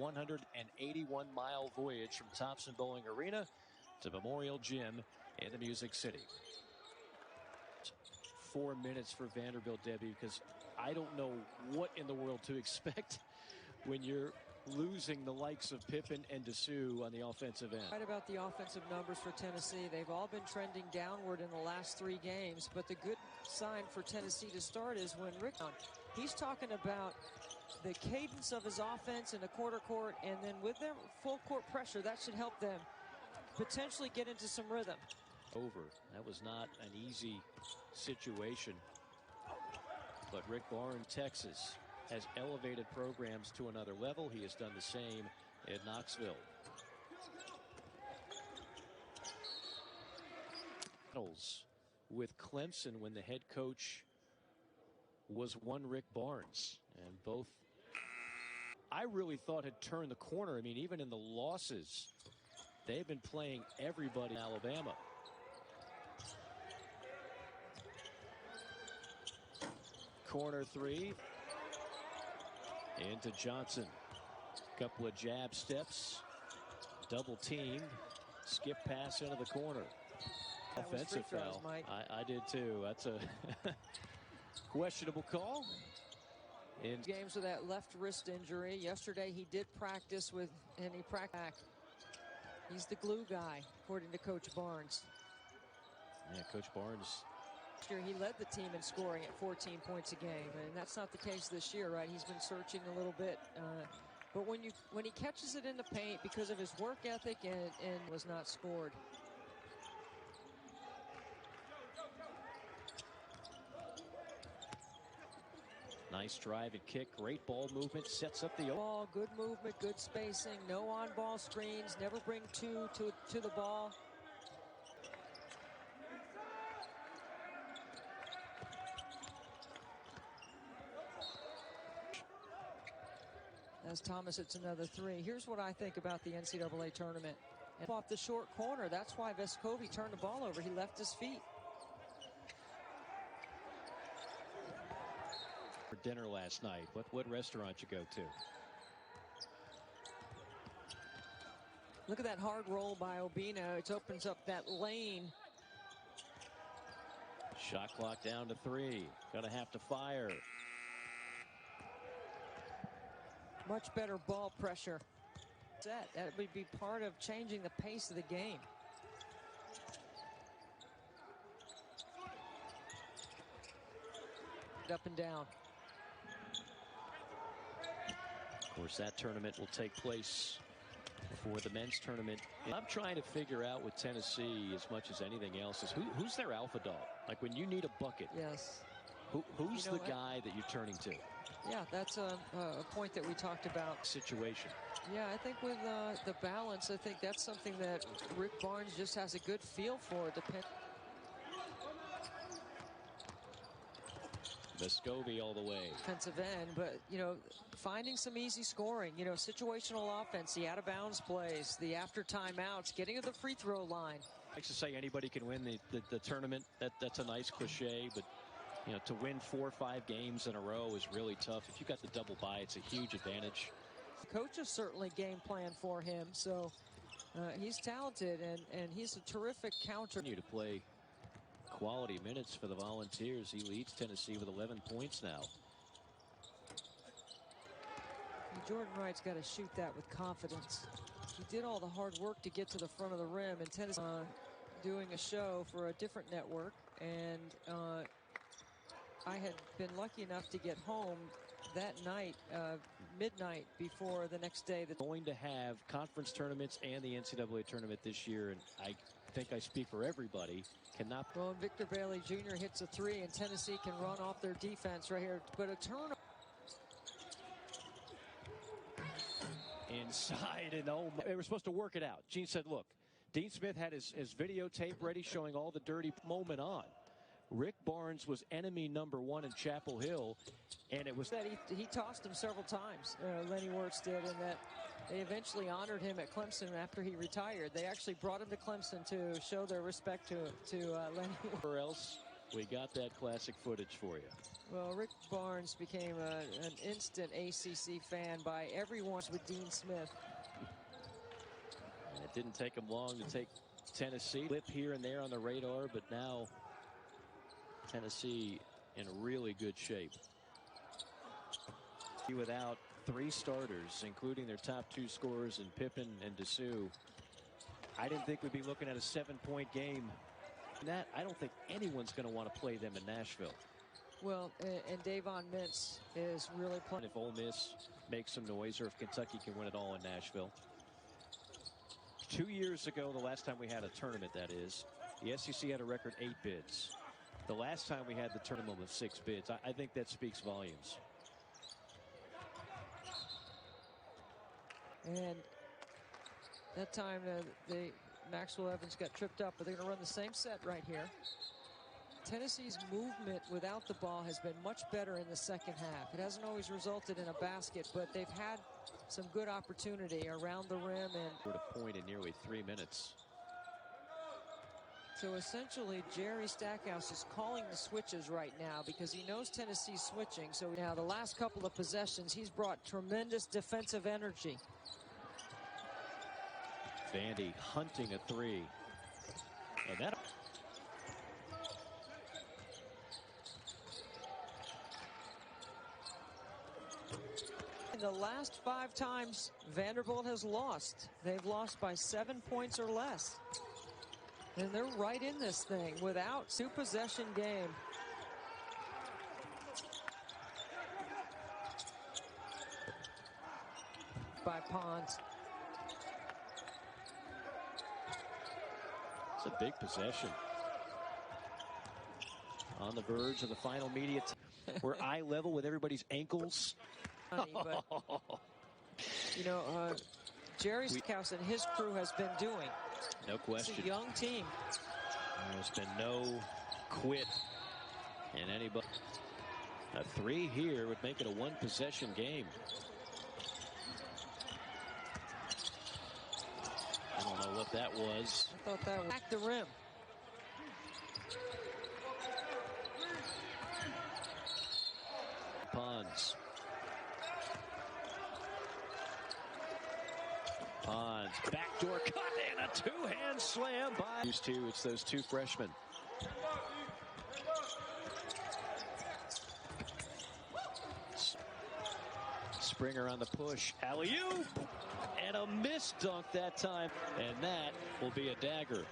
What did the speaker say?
181-mile voyage from Thompson Bowling Arena to Memorial Gym in the Music City. 4 minutes for Vanderbilt, Debbie, because I don't know what in the world to expect when you're losing the likes of Pippen and Dessou on the offensive end. Right about the offensive numbers for Tennessee. They've all been trending downward in the last 3 games, but the good sign for Tennessee to start is when he's talking about the cadence of his offense in the quarter court, and then with their full court pressure, that should help them potentially get into some rhythm. That was not an easy situation, but Rick Barnes, Texas, has elevated programs to another level. He has done the same in Knoxville. With Clemson when the head coach was one Rick Barnes, and both I really thought had turned the corner. I mean, even in the losses, they've been playing everybody in Alabama. Corner 3 into Johnson. Couple of jab steps, double teamed, skip pass into the corner. That offensive foul. Mike. I did too. That's a questionable call. In games with that left wrist injury. Yesterday he did practice with, and he practiced. He's the glue guy, according to Coach Barnes. Yeah, Coach Barnes. Last year he led the team in scoring at 14 points a game, and that's not the case this year, right? He's been searching a little bit, but when he catches it in the paint, because of his work ethic, and was not scored. Nice drive and kick, great ball movement, sets up the ball, good movement, good spacing, no on-ball screens, never bring two to the ball. As Thomas hits another 3. Here's what I think about the NCAA tournament. And off the short corner, that's why Vescovi turned the ball over. He left his feet. For dinner last night, what restaurant you go to? Look at that hard roll by Obino. It opens up that lane. Shot clock down to 3. Gonna have to fire. Much better ball pressure. That would be part of changing the pace of the game. Up and down. Of course, that tournament will take place before the men's tournament. I'm trying to figure out with Tennessee, as much as anything else, is who's their alpha dog? Like when you need a bucket. Yes. Who's the guy that you're turning to? Yeah, that's a point that we talked about. Situation. Yeah, I think with the balance, I think that's something that Rick Barnes just has a good feel for. Vescovi all the way. Defensive end, but, finding some easy scoring, situational offense, the out-of-bounds plays, the after timeouts, getting to the free throw line. I like to say anybody can win the tournament. That's a nice cliche, but to win 4 or 5 games in a row is really tough. If you got the double bye, it's a huge advantage. The coach is certainly game plan for him, so he's talented, and he's a terrific counter. To play quality minutes for the Volunteers. He leads Tennessee with 11 points now. Jordan Wright's got to shoot that with confidence. He did all the hard work to get to the front of the rim, and Tennessee doing a show for a different network, and I had been lucky enough to get home that night, midnight before the next day. They're going to have conference tournaments and the NCAA tournament this year, and I think I speak for everybody. Cannot. Well, Victor Bailey Jr. hits a 3, and Tennessee can run off their defense right here. But a turn inside, and they were supposed to work it out. Gene said, "Look, Dean Smith had his videotape ready, showing all the dirty moment on." Rick Barnes was enemy number 1 in Chapel Hill, and it was that he tossed him several times. Lenny Wirtz did, and that they eventually honored him at Clemson after he retired. They actually brought him to Clemson to show their respect to Lenny Wirtz. Or else We got that classic footage for you. Well, Rick Barnes became an instant ACC fan by everyone with Dean Smith. And it didn't take him long to take Tennessee. Flip here and there on the radar, but now Tennessee in really good shape. Without 3 starters, including their top 2 scorers in Pippen and Dessou, I didn't think we'd be looking at a 7-point game. That I don't think anyone's going to want to play them in Nashville. Well, and Davon Mintz is really playing. If Ole Miss makes some noise, or if Kentucky can win it all in Nashville. 2 years ago, the last time we had a tournament, that is, the SEC had a record 8 bids. The last time we had the tournament of 6 bids. I think that speaks volumes. And that time Maxwell Evans got tripped up, but they're going to run the same set right here. Tennessee's movement without the ball has been much better in the second half. It hasn't always resulted in a basket, but they've had some good opportunity around the rim. And a point in nearly 3 minutes. So essentially, Jerry Stackhouse is calling the switches right now because he knows Tennessee's switching. So now the last couple of possessions, he's brought tremendous defensive energy. Vandy hunting a 3. And that. In the last 5 times Vanderbilt has lost, they've lost by 7 points or less. And they're right in this thing without 2-possession game. By Pons. It's a big possession. On the verge of the final media. We're eye level with everybody's ankles. But, you know, Jerry Stackhouse and his crew has been doing. No question. It's a young team. There's been no quit in anybody. A 3 here would make it a 1-possession game. I don't know what that was. I thought that was back the rim. Pons. Backdoor cut and a 2-hand slam by these two. It's those 2 freshmen. Springer on the push. Alley-oop and a missed dunk that time, and that will be a dagger.